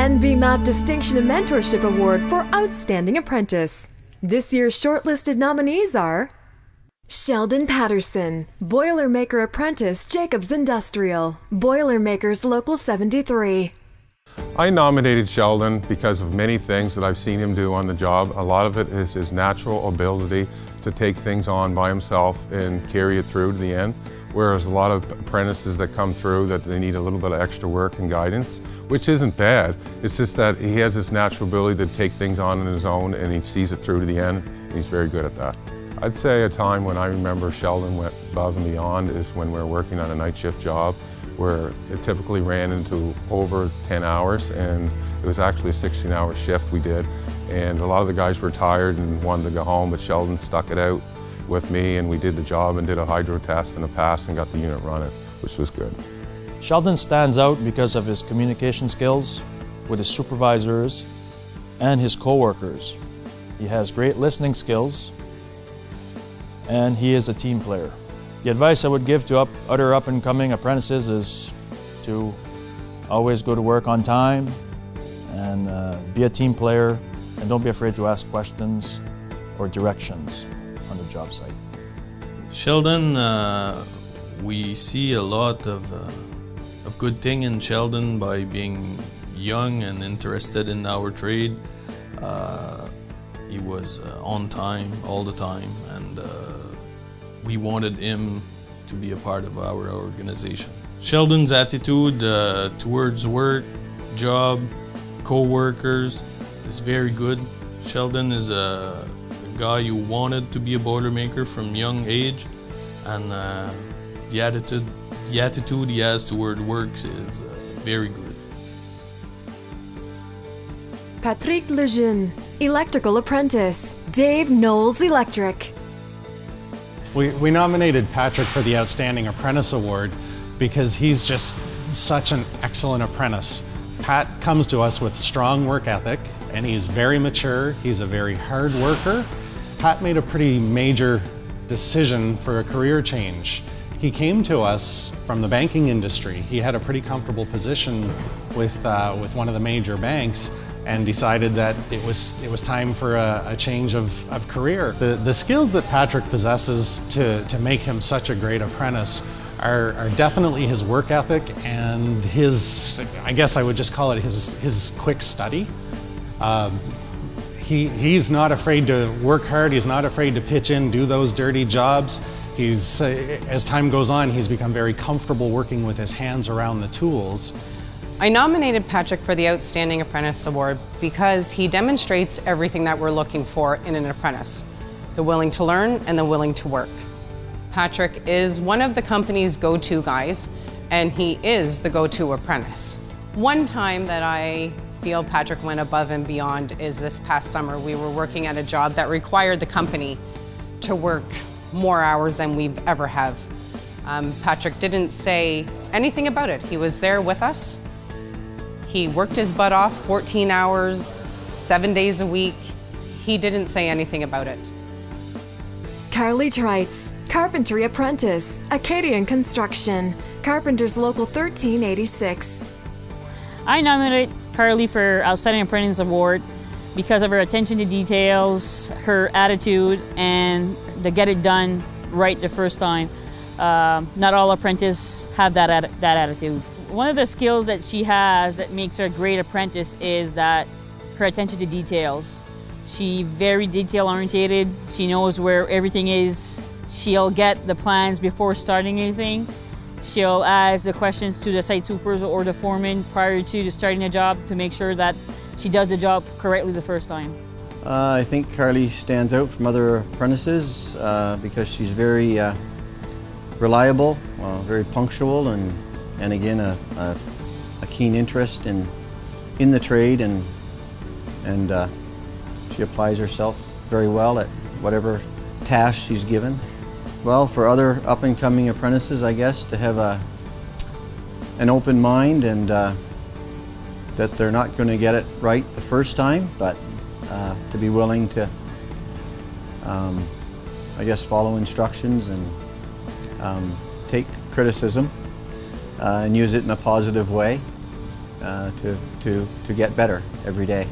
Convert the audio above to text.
NBMAP Distinction and Mentorship Award for Outstanding Apprentice. This year's shortlisted nominees are Sheldon Patterson, Boilermaker Apprentice, Jacobs Industrial, Boilermakers Local 73. I nominated Sheldon because of many things that I've seen him do on the job. A lot of it is his natural ability to take things on by himself and carry it through to the end, whereas a lot of apprentices that come through that they need a little bit of extra work and guidance, which isn't bad. It's just that he has this natural ability to take things on his own and he sees it through to the end, and he's very good at that. I'd say a time when I remember Sheldon went above and beyond is when we were working on a night shift job where it typically ran into over 10 hours, and it was actually a 16-hour shift we did. And a lot of the guys were tired and wanted to go home, but Sheldon stuck it out with me, and we did the job and did a hydro test and a pass and got the unit running, which was good. Sheldon stands out because of his communication skills with his supervisors and his co-workers. He has great listening skills, and he is a team player. The advice I would give to other up-and-coming apprentices is to always go to work on time and be a team player, and don't be afraid to ask questions or directions on the job site. Sheldon, we see a lot of good thing in Sheldon by being young and interested in our trade. He was on time all the time, and we wanted him to be a part of our organization. Sheldon's attitude towards work, job, co-workers is very good. Sheldon is a guy who wanted to be a Boilermaker from young age, and the attitude he has toward works is very good. Patrick Lejeune, Electrical Apprentice, Dave Knowles Electric. We nominated Patrick for the Outstanding Apprentice Award because he's just such an excellent apprentice. Pat comes to us with strong work ethic, and he's very mature. He's a very hard worker. Pat made a pretty major decision for a career change. He came to us from the banking industry. He had a pretty comfortable position with one of the major banks, and decided that it was time for a change of career. The skills that Patrick possesses to make him such a great apprentice are definitely his work ethic and his, I guess I would just call it his quick study. He's not afraid to work hard, he's not afraid to pitch in, do those dirty jobs. As time goes on, he's become very comfortable working with his hands around the tools. I nominated Patrick for the Outstanding Apprentice Award because he demonstrates everything that we're looking for in an apprentice: the willing to learn and the willing to work. Patrick is one of the company's go-to guys, and he is the go-to apprentice. One time that I feel Patrick went above and beyond is this past summer. We were working at a job that required the company to work more hours than we've ever have. Patrick didn't say anything about it. He was there with us. He worked his butt off 14 hours, 7 days a week. He didn't say anything about it. Carly Trites, Carpentry Apprentice, Acadian Construction, Carpenters Local 1386. I nominate Carly for Outstanding Apprentice Award because of her attention to details, her attitude, and the get it done right the first time. Not all apprentices have that attitude. One of the skills that she has that makes her a great apprentice is that her attention to details. She's very detail oriented. She knows where everything is. She'll get the plans before starting anything. She'll ask the questions to the site supers or the foreman prior to starting a job to make sure that she does the job correctly the first time. I think Carly stands out from other apprentices because she's very reliable, very punctual, and again a keen interest in the trade, and she applies herself very well at whatever task she's given. Well, for other up-and-coming apprentices, I guess, to have an open mind and that they're not going to get it right the first time, but to be willing to, I guess, follow instructions and take criticism and use it in a positive way. to get better every day.